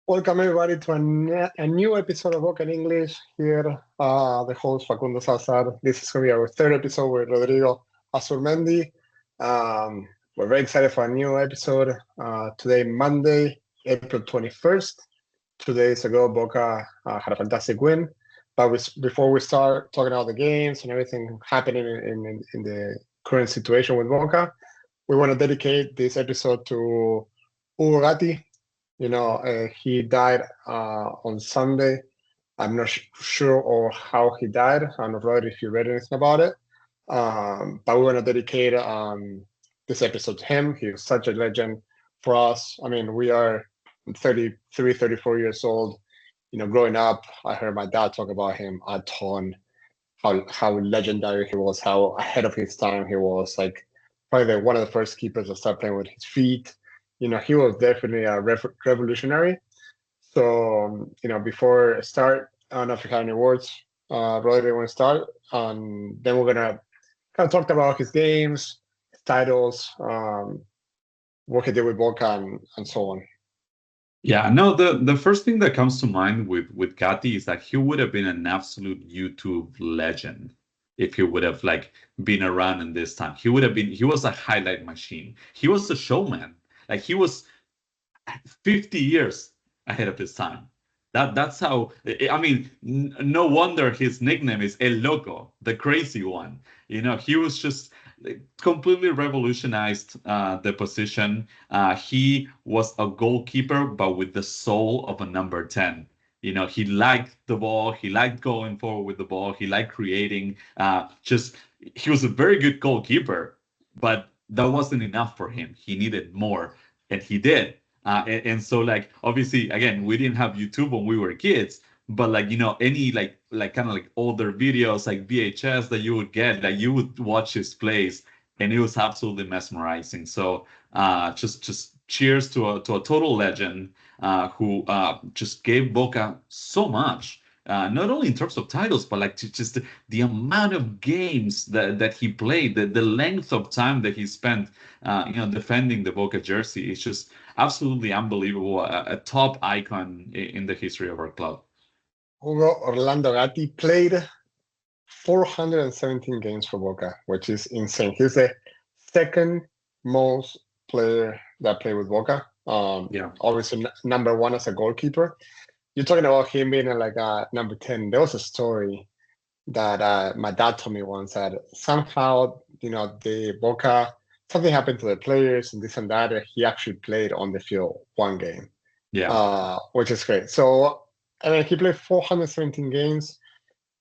Welcome everybody to a new episode of Boca in English. Here, the host Facundo Zalazar. This is going to be our third episode with Rodrigo Azurmendi. We're very excited for a new episode. Today, Monday, April 21st. 2 days ago, Boca had a fantastic win. But before we start talking about the games and everything happening in the current situation with Boca, we want to dedicate this episode to Hugo Gatti. He died on Sunday. I'm not sure or how he died. I'm not sure if you read anything about it. But we want to dedicate this episode to him. He was such a legend for us. I mean, we are 33, 34 years old. Growing up, I heard my dad talk about him a ton, how legendary he was, how ahead of his time he was. Like, probably one of the first keepers to start playing with his feet. He was definitely a revolutionary. So, before I start, I don't know if you have any words. Rodrigo, want to start? Then we're going to kind of talk about his games, his titles, what he did with Boca, and so on. Yeah, no, the first thing that comes to mind with Gatti is that he would have been an absolute YouTube legend if he would have been around in this time. He was a highlight machine. He was a showman. Like, he was 50 years ahead of his time. That's how, I mean, no wonder his nickname is El Loco, the crazy one. He was just completely revolutionized the position. He was a goalkeeper, but with the soul of a number 10. He liked the ball. He liked going forward with the ball. He liked creating. He was a very good goalkeeper, but that wasn't enough for him. He needed more, and he did. And so, obviously, again, we didn't have YouTube when we were kids, but any kind of older videos, like VHS, that you would get, you would watch his plays, and it was absolutely mesmerizing. So just cheers to a total legend who just gave Boca so much. Not only in terms of titles, but just the amount of games that he played, the length of time that he spent, defending the Boca jersey. It's just absolutely unbelievable. A top icon in the history of our club. Hugo Orlando Gatti played 417 games for Boca, which is insane. He's the second most player that played with Boca. Obviously number one as a goalkeeper. You're talking about him being number 10. There was a story that my dad told me once that somehow, the Boca, something happened to the players and this and that. He actually played on the field one game. Yeah. Which is great. So, I mean, he played 417 games.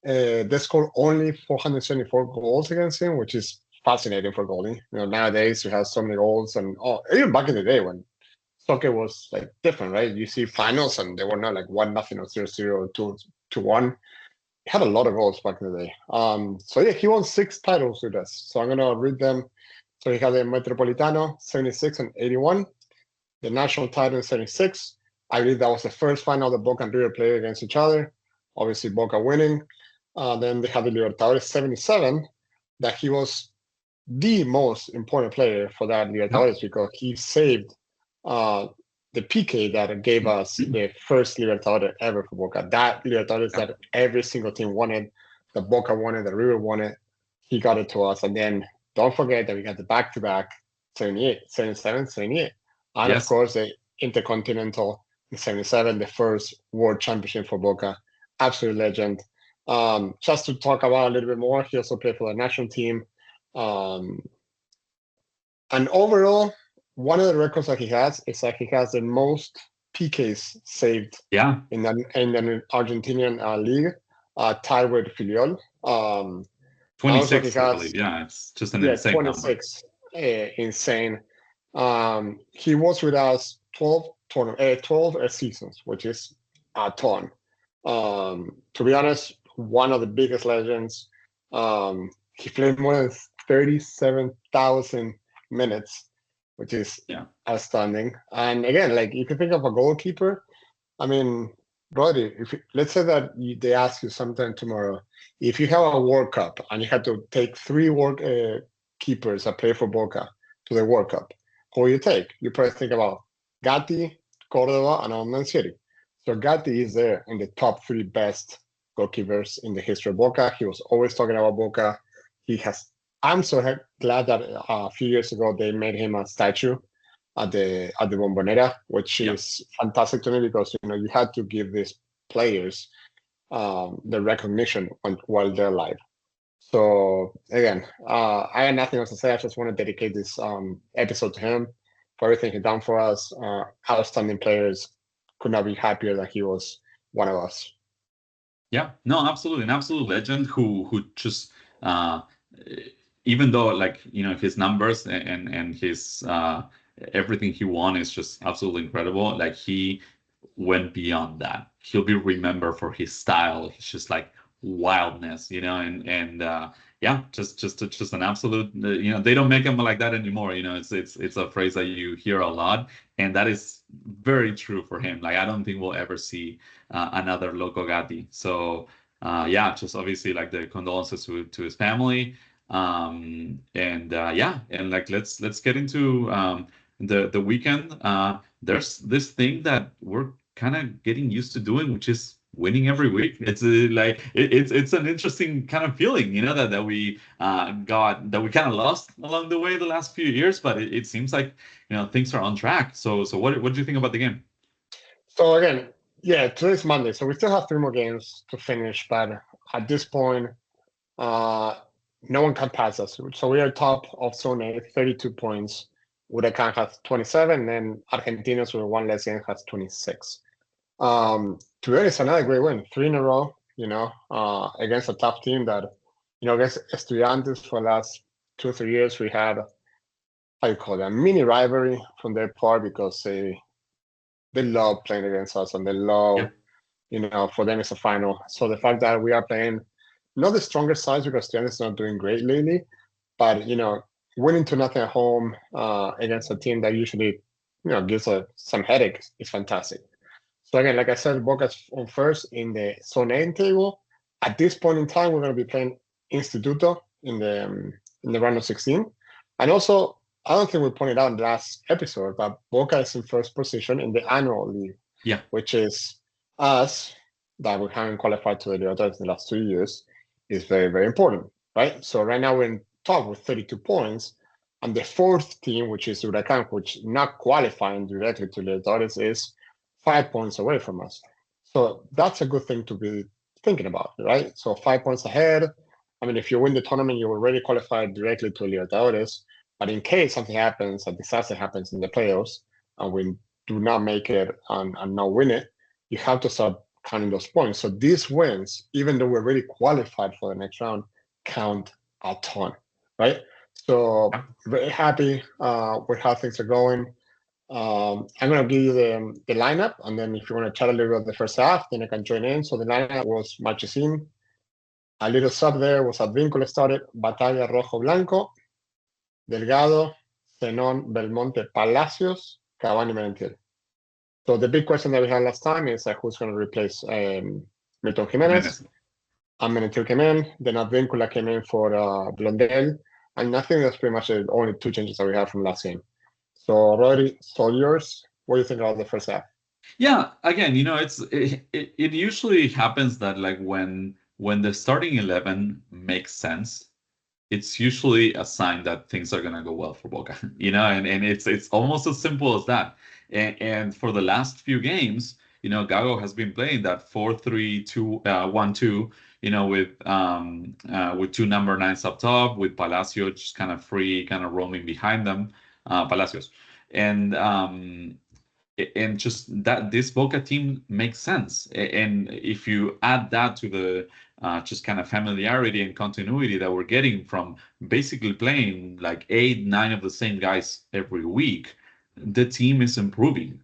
They scored only 474 goals against him, which is fascinating for goalie. Nowadays we have so many goals, and even back in the day when soccer was different, right? You see finals and they were not 1-0 or 0-0 or 2-1. He had a lot of goals back in the day. So yeah, he won 6 titles with us. So I'm gonna read them. So he had the Metropolitano 76 and 81, the national title in 76. I believe that was the first final that Boca and River played against each other. Obviously Boca winning. Then they had the Libertadores 77, that he was the most important player for that Libertadores because he saved the PK that gave us the first Libertadores ever for Boca. That Libertadores that every single team wanted, the Boca wanted, the River wanted, he got it to us. And then don't forget that we got the back-to-back 78, 77, 78. And of course, the Intercontinental in 77, the first World Championship for Boca. Absolute legend. Just to talk about a little bit more, he also played for the national team. And overall, one of the records that he has is that he has the most PKs saved in the Argentinian league, tied with Filiol. 26, I believe. Yeah, it's just an insane 26, number. Insane. He was with us 12 seasons, which is a ton. To be honest, one of the biggest legends. He played more than 37,000 minutes, which is outstanding. And again, if you think of a goalkeeper, I mean, Roddy, let's say that they ask you sometime tomorrow, if you have a World Cup and you had to take 3 keepers that play for Boca to the World Cup, who will you take? You probably think about Gatti, Cordova, and Mansieri. So Gatti is there in the top 3 best goalkeepers in the history of Boca. He was always talking about Boca. I'm so glad that a few years ago they made him a statue at the Bombonera, which is fantastic to me because you had to give these players the recognition while they're alive. So again, I have nothing else to say. I just want to dedicate this episode to him for everything he's done for us. Outstanding players. Could not be happier that he was one of us. Yeah, no, absolutely, an absolute legend who just even though his numbers and his everything he won is just absolutely incredible. Like he went beyond that. He'll be remembered for his style. He's just like wildness, and yeah, just an absolute. They don't make him like that anymore. It's a phrase that you hear a lot, and that is very true for him. Like I don't think we'll ever see another Loco Gatti. So yeah, just obviously like the condolences to his family. And like let's get into the weekend. There's this thing that we're kind of getting used to doing, which is winning every week. It's it's an interesting kind of feeling, that we that we kind of lost along the way the last few years, but it seems like things are on track. So what do you think about the game? So again, yeah, today's Monday, so we still have 3 more games to finish, but at this point, no one can pass us. So we are top of Zone A, 32 points. Huracan has 27, and then Argentinos with 1 less game has 26. To be honest, another great win, 3 in a row, against a tough team that, against Estudiantes for the last 2 or 3 years, we had, how you call it, a mini rivalry from their part because they love playing against us and they love, for them it's a final. So the fact that we are playing not the strongest sides because Estudiantes is not doing great lately, but, winning 2-0 at home against a team that usually, gives some headaches is fantastic. So again, like I said, Boca's on first in the Zone A table. At this point in time, we're going to be playing Instituto in the round of 16. And also, I don't think we pointed out in the last episode, but Boca is in first position in the annual league, which is us, that we haven't qualified to the Libertadores in the last 2 years, is very, very important, right? So right now we're in top with 32 points, and the 4th team, which is Huracan, which not qualifying directly to Libertadores, is 5 points away from us. So that's a good thing to be thinking about, right? So 5 points ahead. I mean, if you win the tournament, you already qualified directly to Libertadores. But in case something happens, a disaster happens in the playoffs, and we do not make it and not win it, you have to start counting those points. So these wins, even though we're already qualified for the next round, count a ton, right? So very happy with how things are going. I'm going to give you the lineup, and then if you want to chat a little bit about the first half, then I can join in. So the lineup was Marchesín. A little sub there was Advíncula started, Batalla Rojo Blanco, Delgado, Zenón, Belmonte, Palacios, Cavani, Merentiel. So the big question that we had last time is who's going to replace Milton Jimenez. And Merentiel came in, then Advíncula came in for Blondel, and I think that's pretty much the only 2 changes that we have from last game. So, Rodri, it's all yours. What do you think about the first half? Yeah, again, it usually happens that like when the starting 11 makes sense, it's usually a sign that things are gonna go well for Boca, and it's almost as simple as that. And for the last few games, Gago has been playing that 4-3-2 1-2, with 2 number 9s up top, with Palacios just kind of free, kind of roaming behind them, Palacios, and just that this Boca team makes sense. And if you add that to the just kind of familiarity and continuity that we're getting from basically playing like 8-9 of the same guys every week, the team is improving.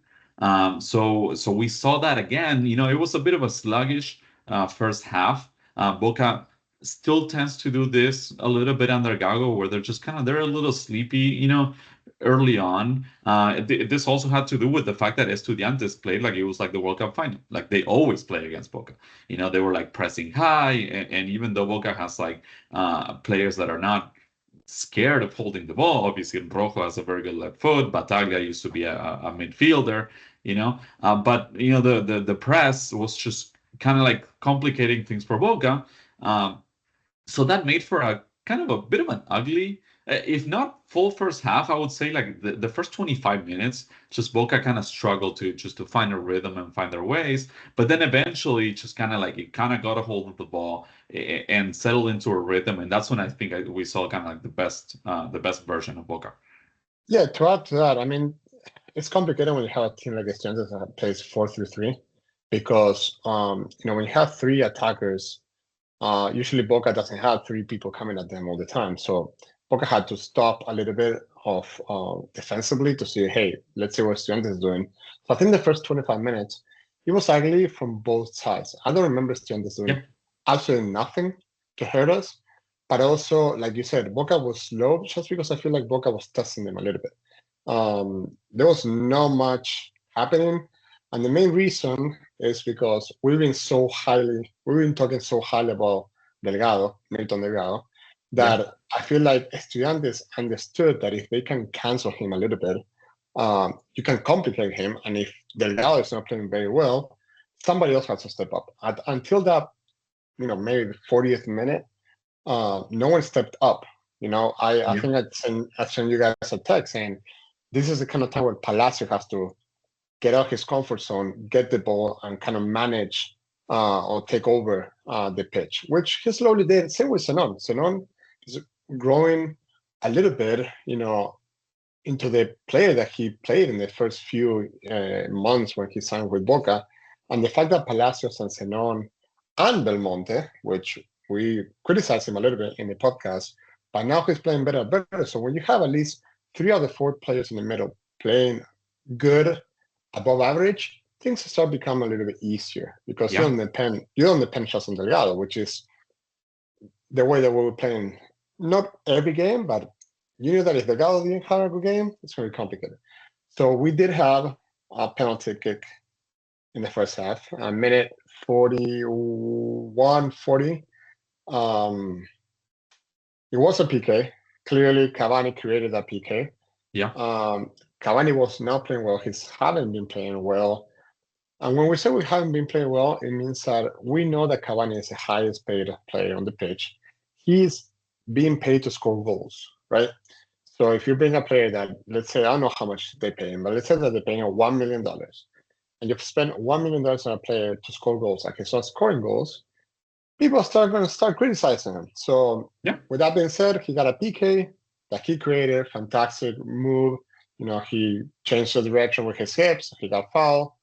So we saw that again. It was a bit of a sluggish first half. Boca still tends to do this a little bit under Gago, where they're a little sleepy, early on. This also had to do with the fact that Estudiantes played like it was like the World Cup final. Like they always play against Boca. They were like pressing high, and even though Boca has like players that are not scared of holding the ball, obviously Rojo has a very good left foot. Bataglia used to be a midfielder, But the press was just kind of like complicating things for Boca. So that made for a kind of a bit of an ugly, if not full first half, I would say like the first 25 minutes, just Boca kind of struggled to find a rhythm and find their ways. But then eventually, just kind of like it kind of got a hold of the ball and settled into a rhythm, and that's when I think we saw kind of like the best version of Boca. Yeah, to add to that, I mean, it's complicated when you have a team like Estudiantes that plays 4-3-3 because when you have three attackers, usually Boca doesn't have three people coming at them all the time. So Boca had to stop a little bit of defensively to see, hey, let's see what Estudiantes is doing. So I think the first 25 minutes, it was ugly from both sides. I don't remember Estudiantes doing absolutely nothing to hurt us. But also, like you said, Boca was slow just because I feel like Boca was testing them a little bit. There was not much happening. And the main reason is because we've been talking so highly about Delgado, Milton Delgado, that I feel like Estudiantes understood that if they can cancel him a little bit, you can complicate him. And if Delgado is not playing very well, somebody else has to step up. Until that, maybe the 40th minute, no one stepped up. I think I sent you guys a text saying this is the kind of time where Palacio has to get out his comfort zone, get the ball, and kind of manage or take over the pitch, which he slowly did. Same with Zenon. Zenon is growing a little bit, into the player that he played in the first few months when he signed with Boca. And the fact that Palacios and Zenon and Belmonte, which we criticized him a little bit in the podcast, but now he's playing better and better. So when you have at least 3 out of 4 players in the middle playing good, above average, things start becoming a little bit easier because you don't depend just on Delgado, which is the way that we were playing. Not every game, but you knew that if Delgado didn't have a good game, it's going to be complicated. So we did have a penalty kick in the first half, a minute 41, 40. It was a PK. Clearly, Cavani created that PK. Yeah. Cavani was not playing well. He hadn't been playing well. And when we say we haven't been playing well, it means that we know that Cavani is the highest paid player on the pitch. He's being paid to score goals, right? So if you bring a player that, let's say, I don't know how much they pay him, but let's say that they're paying him $1 million, and you've spent $1 million on a player to score goals, like he starts scoring goals, people are going to start criticizing him. So with that being said, he got a PK that he created, fantastic move. He changed the direction with his hips. He got fouled.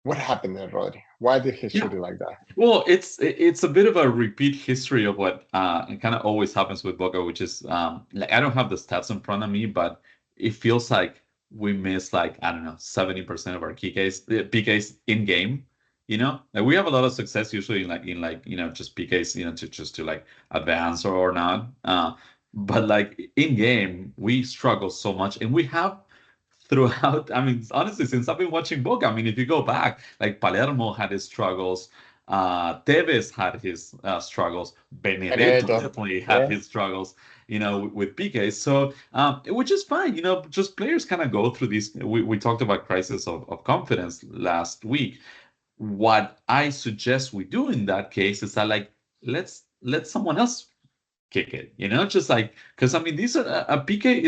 What happened there, Rodri? Why did he shoot it like that? Well, it's a bit of a repeat history of what kind of always happens with Boca, which is like I don't have the stats in front of me, but it feels like we miss like I don't know 70% of our PKs in game. Like we have a lot of success usually in just PKs to like advance or not. But like in game, we struggle so much, and we have throughout. I mean, honestly, since I've been watching Boca, I mean, if you go back, like Palermo had his struggles, Tevez had his struggles, Benedetto definitely had his struggles, with PK. So, which is fine, just players kind of go through these. We talked about crisis of confidence last week. What I suggest we do in that case is that like let's let someone else kick it, just like because I mean these are a PK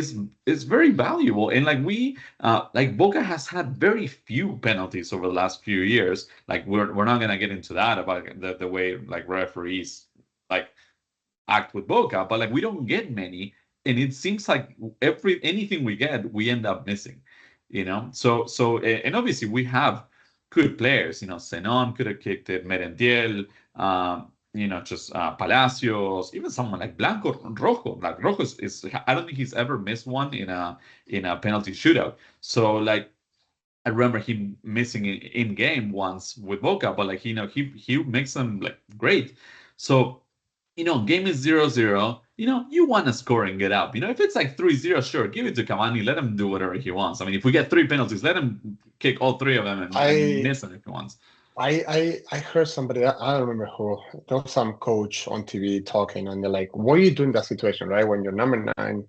is very valuable, and like we like Boca has had very few penalties over the last few years. Like we're not gonna get into that about the way like referees like act with Boca, but like we don't get many, and it seems like anything we get we end up missing, so and obviously we have good players, Zenon could have kicked it, Merentiel, just Palacios, even someone like Blanco Rojo. Like Rojo is I don't think he's ever missed one in a penalty shootout. So like I remember him missing in game once with Boca, but like he makes them like great. So game is 0-0. You want to score and get up. If it's like 3-0, sure, give it to Cavani. Let him do whatever he wants. I mean, if we get 3 penalties, let him kick all 3 of them and miss them if he wants. I heard somebody, I don't remember who, there was some coach on TV talking, and they're like, what do you do in that situation, right? When your number 9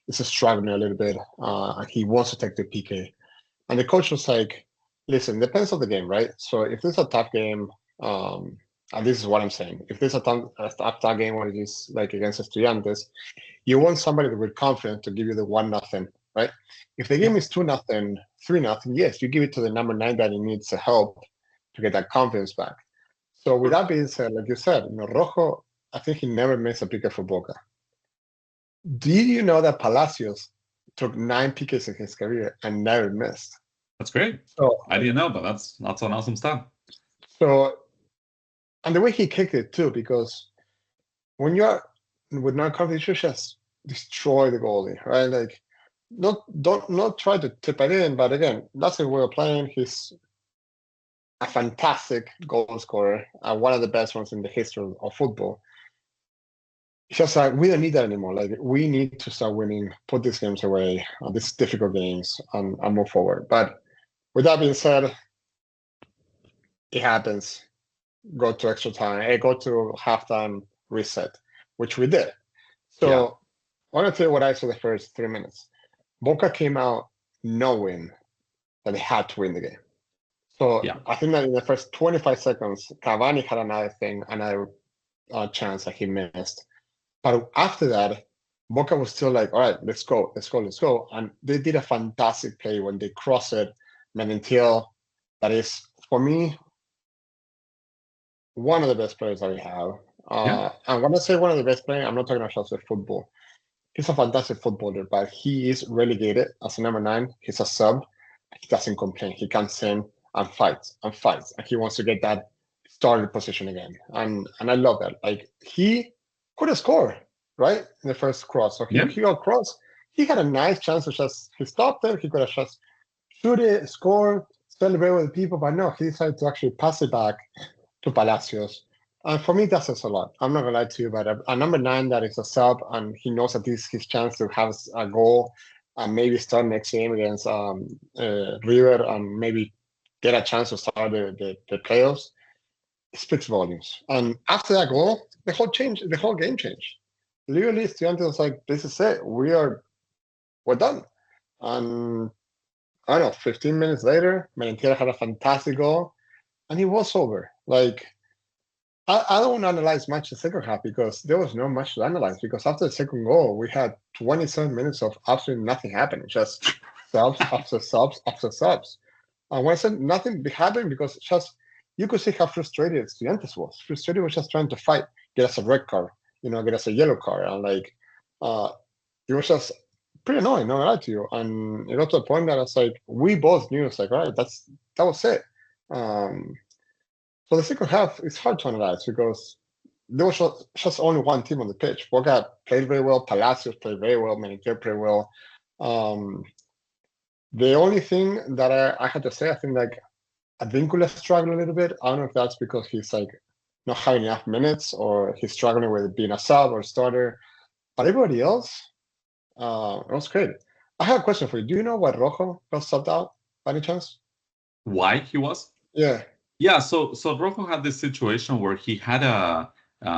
is struggling a little bit, and he wants to take the PK. And the coach was like, listen, depends on the game, right? So if this is a tough game, and this is what I'm saying, if this is a tough game when it is like against Estudiantes, you want somebody with confidence to give you the 1-0, right? If the game is 2-0, 3-0, yes, you give it to the number 9 that he needs to help to get that confidence back. So with that being said, like you said, Rojo, I think he never missed a pick for Boca. Did you know that Palacios took 9 PKs in his career and never missed? That's great. So I didn't know, but that's an awesome stat. So, and the way he kicked it too, because when you're with non-confidence, you just destroy the goalie, right? Like, not try to tip it in, but again, that's the way of playing. He's a fantastic goal scorer, one of the best ones in the history of football. It's just like we don't need that anymore. Like we need to start winning, put these games away, these difficult games, and move forward. But with that being said, it happens. Go to extra time, go to halftime reset, which we did. So Yeah. I want to tell you what I saw the first 3 minutes. Boca came out knowing that they had to win the game. So Yeah. I think that in the first 25 seconds, Cavani had another chance that he missed. But after that, Boca was still like, all right, let's go. And they did a fantastic play when they crossed it. Merentiel, that is, for me, one of the best players that we have. And when I say one of the best players, I'm not talking about just the football. He's a fantastic footballer, but he is relegated as a number 9. He's a sub. He doesn't complain. He comes in and fights, and he wants to get that starting position again. And I love that. Like, he could have scored, right, in the first cross. So he got cross. He had a nice chance to just, he stopped there. He could have just shoot it, score, celebrate with the people. But no, he decided to actually pass it back to Palacios. And for me, that says a lot. I'm not going to lie to you, but a number 9 that is a sub, and he knows that this is his chance to have a goal and maybe start next game against River and maybe get a chance to start the playoffs, it speaks volumes. And after that goal, the whole game changed. Literally, Estudiantes was like, this is it. We're done. And I don't know, 15 minutes later, Merentiel had a fantastic goal, and it was over. Like, I don't want to analyze much the second half because there was no much to analyze, because after the second goal, we had 27 minutes of absolutely nothing happening, just subs after subs after subs. And when I said nothing happened, because just you could see how frustrated Estudiantes was. Frustrated was just trying to fight, get us a red card, get us a yellow card. And like, it was just pretty annoying, not gonna lie to you. And it got to a point that I was like, we both knew, it's like, all right, that was it. So the second half is hard to analyze because there was just only one team on the pitch. Boca played very well. Palacios played very well. Merentiel played well. The only thing that I had to say, I think like Advíncula struggled a little bit. I don't know if that's because he's like not having enough minutes or he's struggling with being a sub or starter. But everybody else, it was great. I have a question for you. Do you know why Rojo got subbed out by any chance? Why he was? Yeah. Yeah, so Rojo had this situation where he had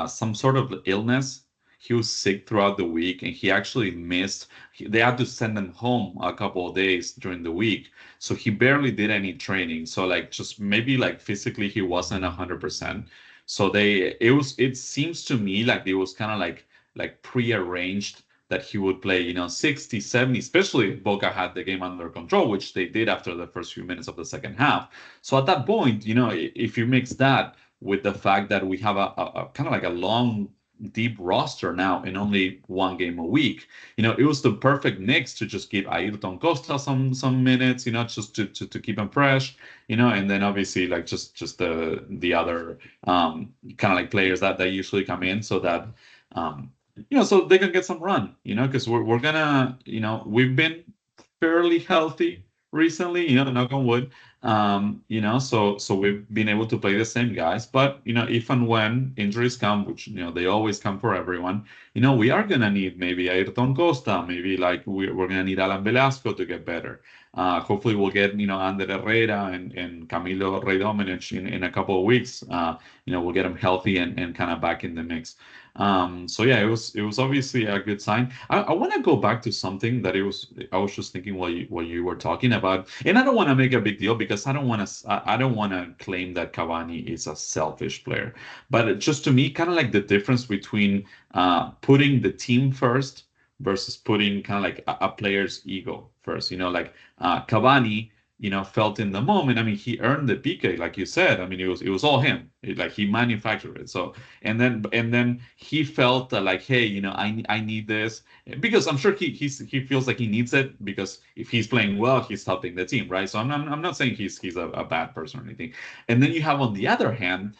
some sort of illness. He was sick throughout the week, and he actually missed. They had to send him home a couple of days during the week, so he barely did any training. So like, just maybe like physically he wasn't 100%. So it seems to me like it was kind of like prearranged that he would play, 60, 70, especially if Boca had the game under control, which they did after the first few minutes of the second half. So at that point, if you mix that with the fact that we have a kind of like a long, deep roster now in only one game a week, it was the perfect mix to just give Ayrton Costa some minutes, just to keep him fresh, and then obviously like just the other kind of like players that usually come in so that so they can get some run, because we're gonna, we've been fairly healthy recently, knock on wood, so we've been able to play the same guys. But, if and when injuries come, which, they always come for everyone, we are gonna need maybe Ayrton Costa, maybe like we're gonna need Alan Velasco to get better. Hopefully we'll get, Ander Herrera and Camilo Reidomenech in a couple of weeks. We'll get them healthy and kind of back in the mix. So yeah, it was obviously a good sign. I want to go back to something that I was just thinking while you were talking about, and I don't want to make a big deal because I don't want to claim that Cavani is a selfish player, but just to me, kind of like the difference between putting the team first versus putting kind of like a player's ego first. Like Cavani, felt in the moment. I mean, he earned the PK, like you said. I mean, it was all him. Like he manufactured it. So and then he felt like, hey, I need this because I'm sure he feels like he needs it because if he's playing well, he's helping the team, right? So I'm not saying he's a bad person or anything. And then you have on the other hand,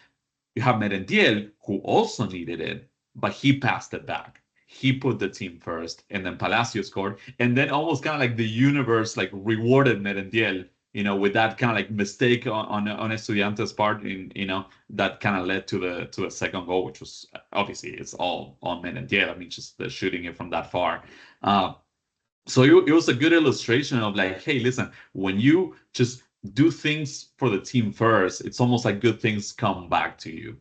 you have Merentiel who also needed it, but he passed it back. He put the team first, and then Palacios scored, and then almost kind of like the universe like rewarded Merentiel, with that kind of like mistake on Estudiantes' part, that kind of led to a second goal, which was obviously it's all on Merentiel. I mean, just the shooting it from that far. So it was a good illustration of like, hey, listen, when you just do things for the team first, it's almost like good things come back to you.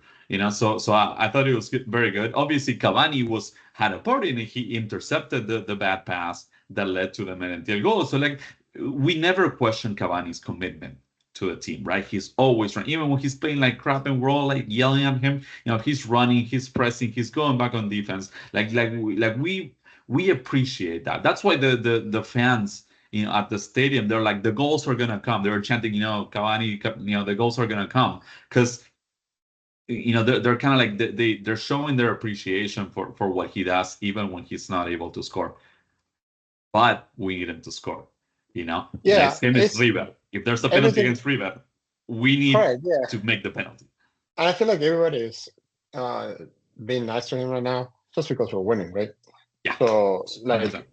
So I thought it was very good. Obviously, Cavani had a part in it. He intercepted the bad pass that led to the Merentiel goal. So like we never question Cavani's commitment to the team, right? He's always running, even when he's playing like crap and we're all like yelling at him. He's running, he's pressing, he's going back on defense. We appreciate that. That's why the fans, at the stadium, they're like, the goals are gonna come. They were chanting, Cavani, the goals are gonna come because they're kind of like they're showing their appreciation for what he does, even when he's not able to score. But we need him to score. Yeah, Next game is River. If there's a penalty against River, we need to make the penalty. And I feel like everybody is being nice to him right now just because we're winning, right? Yeah. So like, 100%.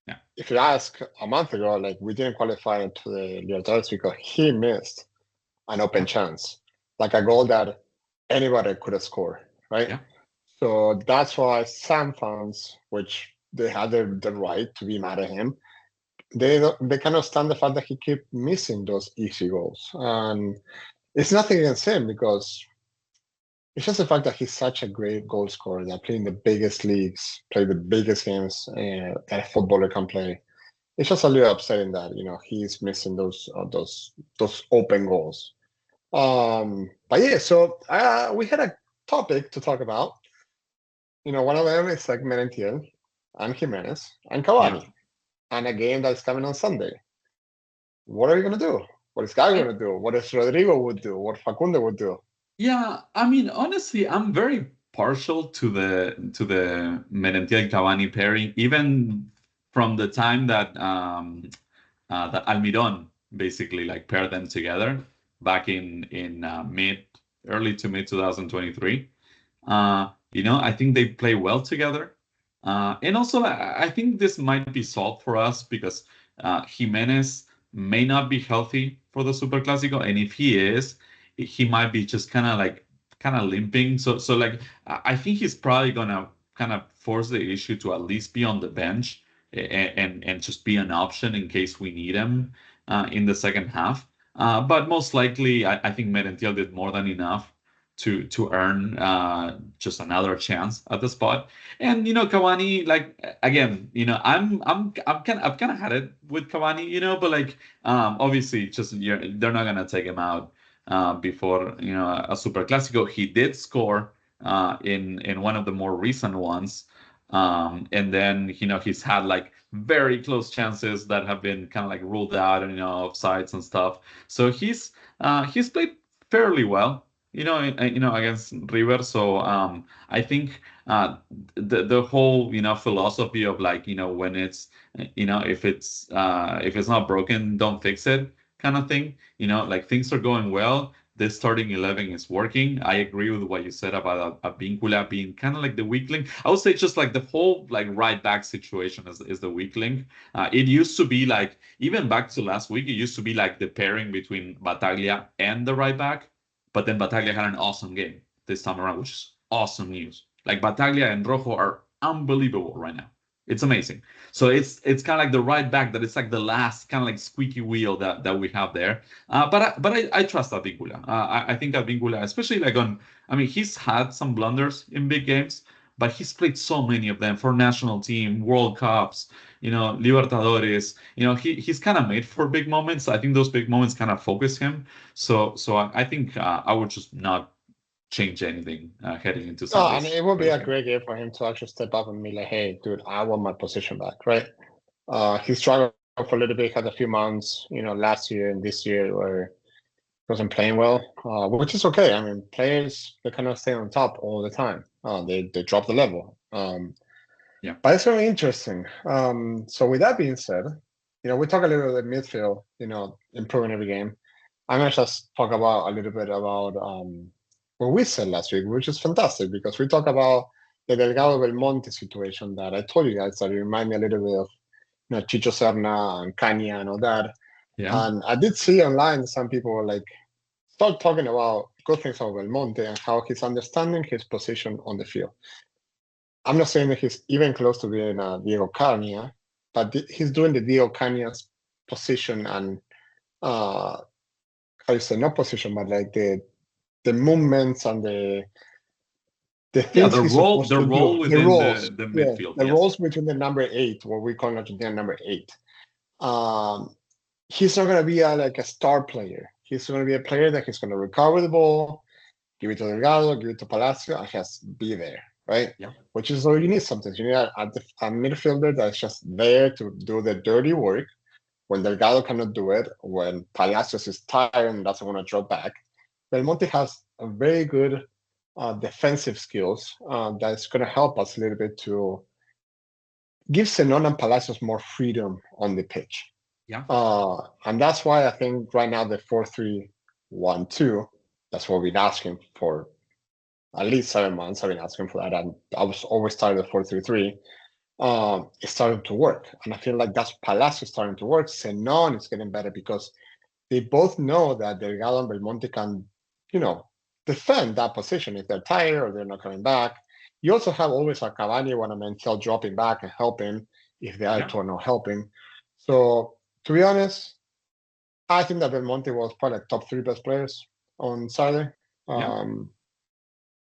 Yeah. If you ask a month ago, like we didn't qualify into the Libertadores because he missed an open chance, like a goal that anybody could have scored, right? Yeah. So that's why some fans, which they had the right to be mad at him, they cannot stand the fact that he keep missing those easy goals. And it's nothing against him because it's just the fact that he's such a great goal scorer that playing the biggest leagues, play the biggest games that a footballer can play. It's just a little upsetting that he's missing those open goals. But yeah, so we had a topic to talk about. One of them is like Merentiel and Jimenez and Cavani, and a game that's coming on Sunday. What are you gonna do? What is Guy gonna do? What is Rodrigo would do? What Facundo would do? Yeah, I mean, honestly, I'm very partial to the Merentiel Cavani pairing, even from the time that that Almiron basically like paired them together back in early to mid 2023. I think they play well together. And also, I think this might be solved for us because Jimenez may not be healthy for the Superclásico, and if he is, he might be just kind of limping. So like I think he's probably gonna kind of force the issue to at least be on the bench and just be an option in case we need him in the second half. But most likely, I think Merentiel did more than enough to earn just another chance at the spot. And Cavani, like again, I'm kind of had it with Cavani, but like obviously just they're not gonna take him out before a Superclásico. He did score in one of the more recent ones. And then he's had like very close chances that have been kind of like ruled out and offsides and stuff. So he's played fairly well against River. So I think the whole philosophy of like when it's if it's not broken, don't fix it kind of thing. Like things are going well. This starting 11 is working. I agree with what you said about Vincula being kind of like the weak link. I would say just like the whole like right back situation is the weak link. It used to be like even back to last week, it used to be like the pairing between Bataglia and the right back. But then Bataglia had an awesome game this time around, which is awesome news. Like Bataglia and Rojo are unbelievable right now. It's amazing. So it's kind of like the right back that it's like the last kind of like squeaky wheel that we have there. But I trust Advíncula. I think Advíncula, especially like I mean, he's had some blunders in big games, but he's played so many of them for national team, World Cups, Libertadores. He's kind of made for big moments. I think those big moments kind of focus him. So I think I would just not change anything heading into No, and Sunday's it would be a first game. great game for him to actually step up and be like, hey, dude, I want my position back, right? He struggled for a little bit, had a few months, last year and this year where he wasn't playing well, which is okay. I mean, players, they cannot stay on top all the time. They drop the level. Yeah. But it's very interesting. So with that being said, we talk a little bit midfield, improving every game. I'm going to just talk about a little bit about what we said last week, which is fantastic because we talk about the Delgado Belmonte situation that I told you guys that it remind me a little bit of Chicho Serna and Kanya and all that. Yeah. And I did see online some people were like, start talking about good things about Belmonte and how he's understanding his position on the field. I'm not saying that he's even close to being Diego Carnia, but he's doing the Diego Carnia's position and how you say, not position, but like the movements and the things the he's role supposed to do. within The roles, the midfield. the Yes. roles between the number 8, what we call Argentina number 8. He's not going to be like a star player. He's going to be a player that he's going to recover the ball, give it to Delgado, give it to Palacio, and just be there, right? Yeah. Which is all you need sometimes. You need a midfielder that's just there to do the dirty work when Delgado cannot do it, when Palacios is tired and doesn't want to drop back. Belmonte has a very good defensive skills that's going to help us a little bit to give Zenon and Palacios more freedom on the pitch. Yeah. And that's why I think right now the 4-3-1-2, that's what we've been asking for at least 7 months. I've been asking for that. And I was always started at 4-3-3. It's starting to work. And I feel like that's Palacios starting to work. Zenon is getting better because they both know that Delgado and Belmonte can, defend that position if they're tired or they're not coming back. You also have always a Cavani or a Merentiel dropping back and helping if the other two are not helping. So, to be honest, I think that Belmonte was probably top 3 best players on Saturday. And,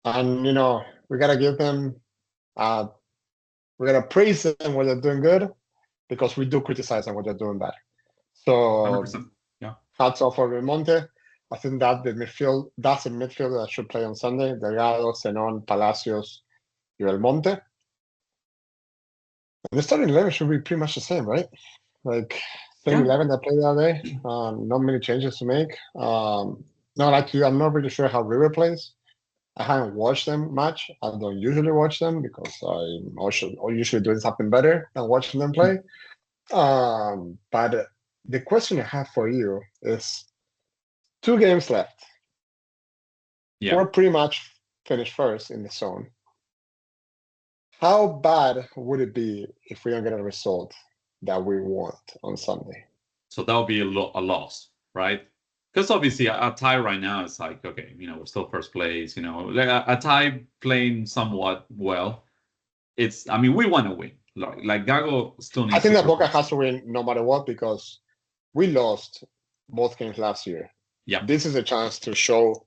we got to give them, we're going to praise them when they're doing good because we do criticize them when they're doing bad. So, 100%. Yeah. Hats off for Belmonte. I think that's a midfield that should play on Sunday. Delgado, Zenon, Palacios, Belmonte. And the starting 11 should be pretty much the same, right? Like, same 11 that played that day. Not many changes to make. No, like you, I'm not really sure how River plays. I haven't watched them much. I don't usually watch them because I'm usually doing something better than watching them play. But the question I have for you is 2 games left. Yeah. We're pretty much finished first in the zone. How bad would it be if we don't get a result that we want on Sunday? So that would be a loss, right? Because obviously a tie right now is like, okay, we're still first place, like a tie playing somewhat well. We want to win. Like Gago still needs I think to that Boca has to win no matter what because we lost both games last year. Yeah. This is a chance to show,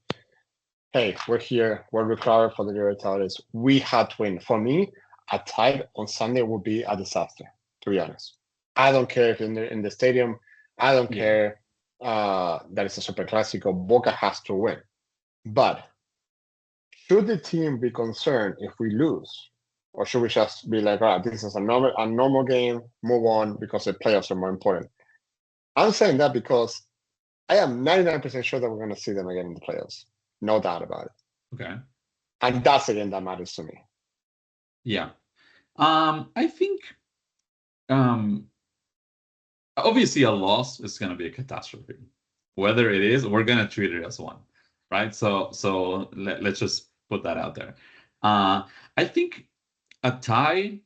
hey, we're here. We're recovered for the Libertadores. We had to win. For me, a tie on Sunday would be a disaster, to be honest. I don't care if in the stadium. I don't care that it's a Superclásico. Boca has to win. But should the team be concerned if we lose? Or should we just be like, all right, this is a normal game, move on because the playoffs are more important? I'm saying that because I am 99% sure that we're going to see them again in the playoffs. No doubt about it. Okay. And that's the game that matters to me. Yeah. I think obviously a loss is going to be a catastrophe. Whether it is, we're going to treat it as one, right? So let's just put that out there. I think a tie,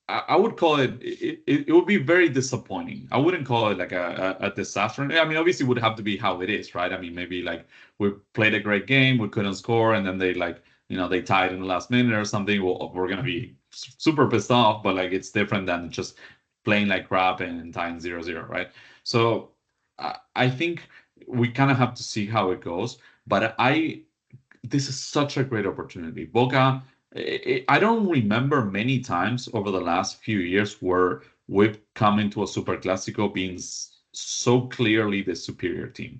I would call it would be very disappointing. I wouldn't call it like a disaster. Obviously it would have to be how it is, right? Maybe like we played a great game, we couldn't score, and then they they tied in the last minute or something. We're going to be super pissed off, but like it's different than just playing like crap and tying 0-0, right? So I think we kind of have to see how it goes. But this is such a great opportunity. Boca, I don't remember many times over the last few years where we've come into a Superclásico being so clearly the superior team.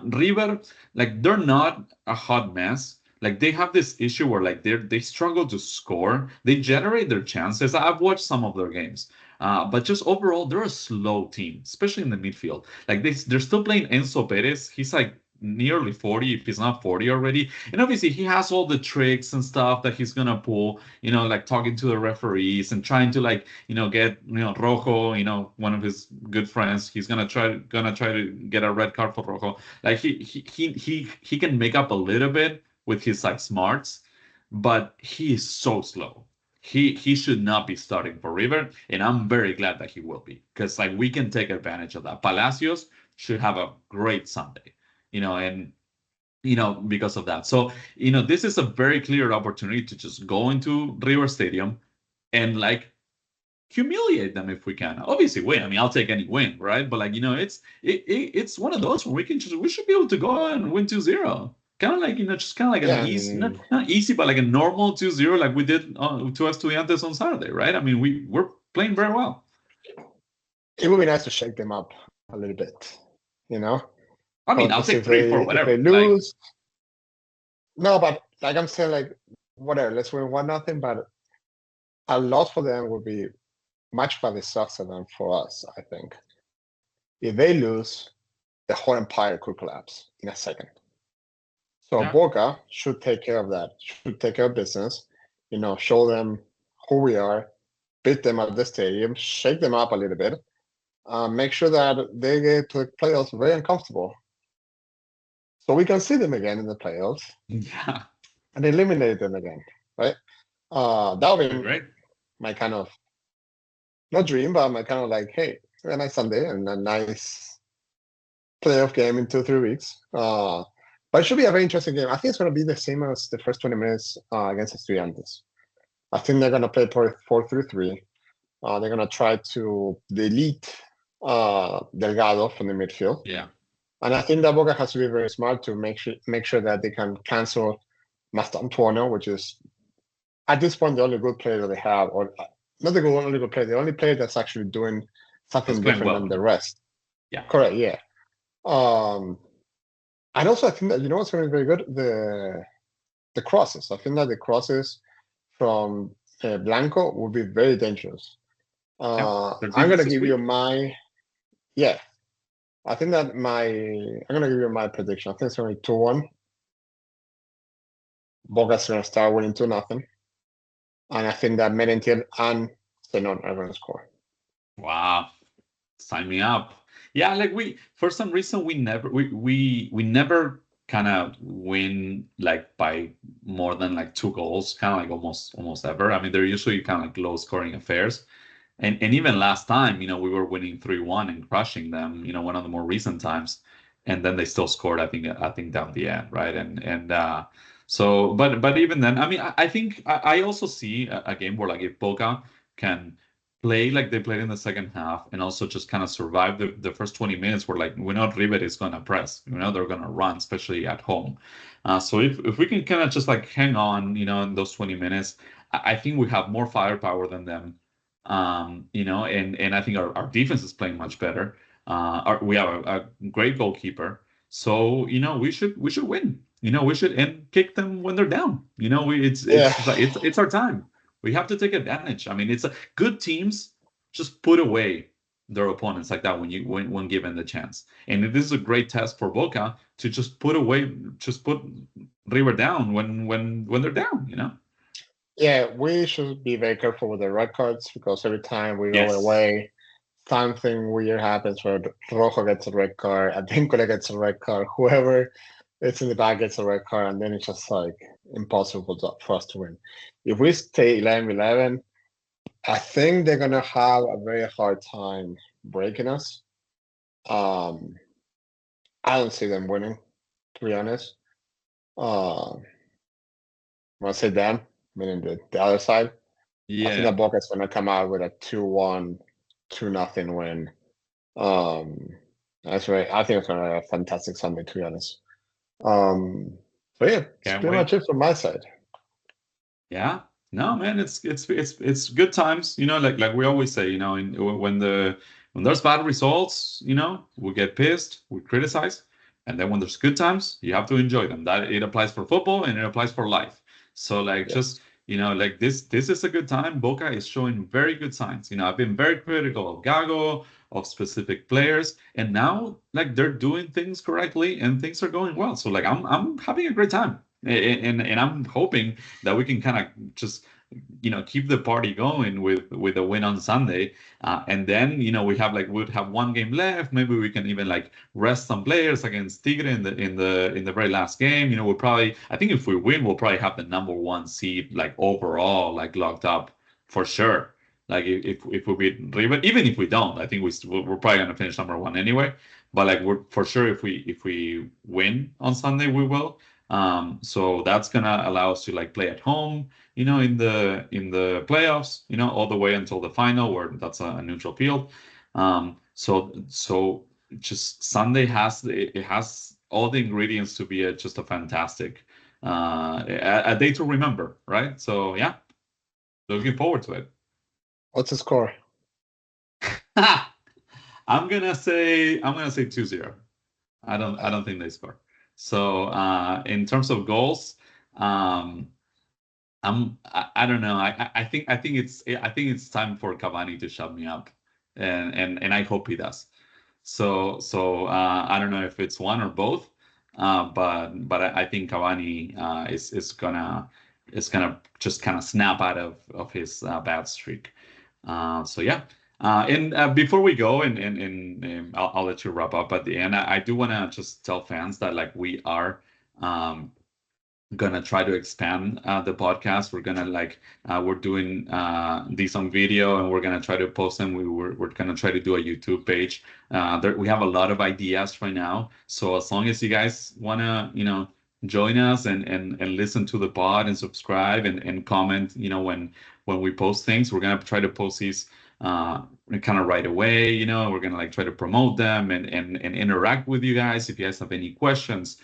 River, like they're not a hot mess. Like they have this issue where like they struggle to score. They generate their chances. I've watched some of their games, but just overall they're a slow team, especially in the midfield. Like they're still playing Enzo Perez. He's like nearly 40 if he's not 40 already, and obviously he has all the tricks and stuff that he's gonna pull, like talking to the referees and trying to like get Rojo, one of his good friends. He's gonna try to get a red card for Rojo. Like he can make up a little bit with his like smarts, but he is so slow. He should not be starting for River, and I'm very glad that he will be, because like we can take advantage of that. Palacios should have a great Sunday, and because of that. So, this is a very clear opportunity to just go into River Stadium and like humiliate them if we can. Obviously win. I mean, I'll take any win, right? But like, it's one of those where we should be able to go and win 2-0. Kind of like, just kind of like an easy, not easy, but like a normal 2-0 like we did to Estudiantes on Saturday, right? I mean, we're playing very well. It would be nice to shake them up a little bit, I mean, I'll take 3-4, whatever. If they lose, no, but like I'm saying, like whatever, let's win 1-0. But a loss for them would be much more disaster than for us. I think if they lose, the whole empire could collapse in a second. So Boca should take care of that. Should take care of business. Show them who we are, beat them at the stadium, shake them up a little bit, make sure that they get to the playoffs very uncomfortable. So we can see them again in the playoffs. Yeah. And eliminate them again, right? That would be great. My kind of, not dream, but my kind of like, hey, a nice Sunday and a nice playoff game in 2-3 weeks. But it should be a very interesting game. I think it's going to be the same as the first 20 minutes against Estudiantes. I think they're going to play 4-3-3. They're going to try to delete Delgado from the midfield. Yeah. And I think that Boca has to be very smart to make sure that they can cancel Mastantuono, which is at this point the only good player that they have, or not the only good player, the only player that's actually doing something different than the rest. Yeah, correct. Yeah, and also I think that what's going to be very good, the crosses. I think that the crosses from Blanco will be very dangerous. I'm going to give you I think that I'm going to give you my prediction. I think it's only 2-1. Boca's going to start winning 2-0. And I think that Merentiel and Zenon are going to score. Wow. Sign me up. Yeah, like for some reason, we never kind of win like by more than like 2 goals, kind of like almost ever. I mean, they're usually kind of like low scoring affairs. And even last time, we were winning 3-1 and crushing them, one of the more recent times. And then they still scored, I think down the end, right? So, but even then, I mean, I think I also see a game where like if Boca can play like they played in the second half and also just kind of survive the first 20 minutes where like we know River is going to press, they're going to run, especially at home. So if we can kind of just like hang on, in those 20 minutes, I think we have more firepower than them. And I think our defense is playing much better. We have a great goalkeeper, so we should win. We should kick them when they're down. It's our time. We have to take advantage. I mean, it's good teams just put away their opponents like that when given the chance. And this is a great test for Boca to just put River down when they're down. Yeah, we should be very careful with the red cards, because every time we go away, something weird happens where Rojo gets a red card, Advíncula gets a red card, whoever it's in the back gets a red card, and then it's just like impossible for us to win. If we stay 11-11, I think they're gonna have a very hard time breaking us. I don't see them winning, to be honest. When I say them, meaning the other side. I think that Boca is going to come out with a 2-1, 2-0 win. That's right. I think it's going to be a fantastic Sunday, to be honest. So yeah, that's pretty much it from my side. Yeah. No, man, it's good times. Like we always say, when there's bad results, we get pissed, we criticize, and then when there's good times, you have to enjoy them. That it applies for football and it applies for life. So just like this is a good time. Boca is showing very good signs. I've been very critical of Gago, of specific players, and now like they're doing things correctly and things are going well. So like I'm having a great time. And I'm hoping that we can kind of just keep the party going with a win on Sunday, and then we'd have one game left. Maybe we can even like rest some players against Tigre in the very last game. We'll probably, I think if we win, we'll probably have the number 1 seed like overall like locked up for sure. Like if we beat River, even if we don't, I think we're probably gonna finish number 1 anyway. But like we're for sure if we win on Sunday, we will. So that's gonna allow us to like play at home, in the playoffs, all the way until the final, where that's a neutral field. So just Sunday has all the ingredients to be just a fantastic a day to remember, right? So yeah, looking forward to it. What's the score? I'm gonna say 2-0. I don't think they score. So in terms of goals, I don't know. I think it's time for Cavani to shut me up, and I hope he does. So I don't know if it's one or both, but I think Cavani is gonna just kind of snap out of his bad streak. So yeah. And before we go, and I'll let you wrap up at the end. I do want to just tell fans that like we are gonna try to expand the podcast. We're gonna we're doing these on video, and we're gonna try to post them. We're gonna try to do a YouTube page. We have a lot of ideas right now. So as long as you guys wanna join us and listen to the pod and subscribe and comment when we post things, we're gonna try to post these kind of right away. We're gonna like try to promote them and interact with you guys. If you guys have any questions,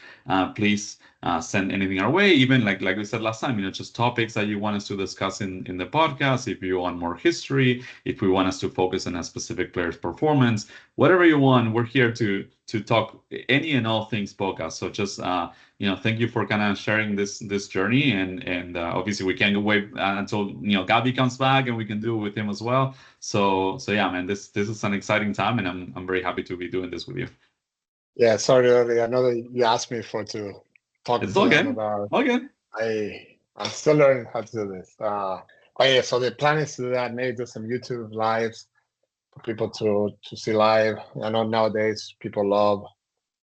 please send anything our way. Even like we said last time, just topics that you want us to discuss in the podcast. If you want more history, if we want us to focus on a specific player's performance, whatever you want, we're here to talk any and all things Boca. So just thank you for kind of sharing this journey, and obviously we can't wait until Gabi comes back and we can do it with him as well. So yeah, man, this is an exciting time, and I'm very happy to be doing this with you. Yeah, sorry earlier. I know that you asked me to talk it's to okay. them about. Okay. I'm still learning how to do this. But yeah, so the plan is to do that. Maybe do some YouTube lives for people to see live. I know nowadays people love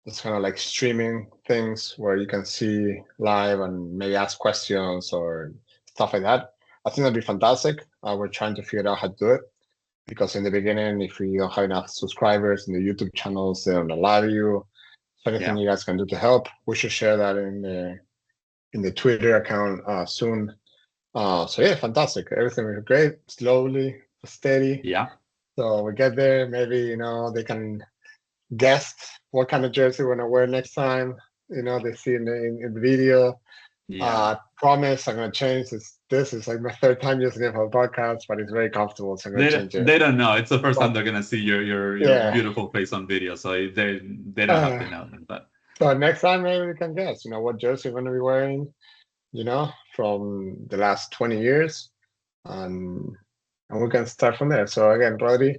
this kind of like streaming things where you can see live and maybe ask questions or stuff like that. I think that'd be fantastic. We're trying to figure out how to do it, because in the beginning, if we don't have enough subscribers in the YouTube channels, they don't allow you. So anything you guys can do to help, we should share that in the Twitter account soon. So yeah, fantastic. Everything is great. Slowly, steady. Yeah. So we get there. Maybe they can guess what kind of jersey we're gonna wear next time. They see in the video. Yeah. Promise I'm gonna change this. This is like my 3rd time using it for a podcast, but it's very comfortable, so I'm gonna change it. They don't know. It's the first time they're gonna see your beautiful face on video, so they don't have to know. But so next time maybe we can guess, what jersey we're gonna be wearing, from the last 20 years, and we can start from there. So again, Rodri,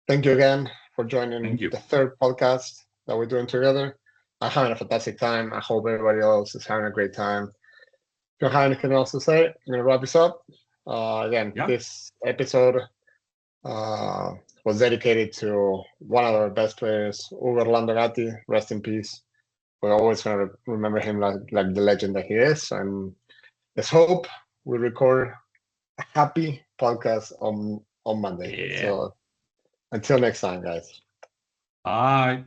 thank you again for joining the 3rd podcast that we're doing together. I'm having a fantastic time. I hope everybody else is having a great time. If you don't have anything else to say, I'm going to wrap this up. Again, this episode was dedicated to one of our best players, Hugo Gatti. Rest in peace. We're always going to remember him like the legend that he is. And let's hope we record a happy podcast on Monday. Yeah. So until next time, guys. Bye.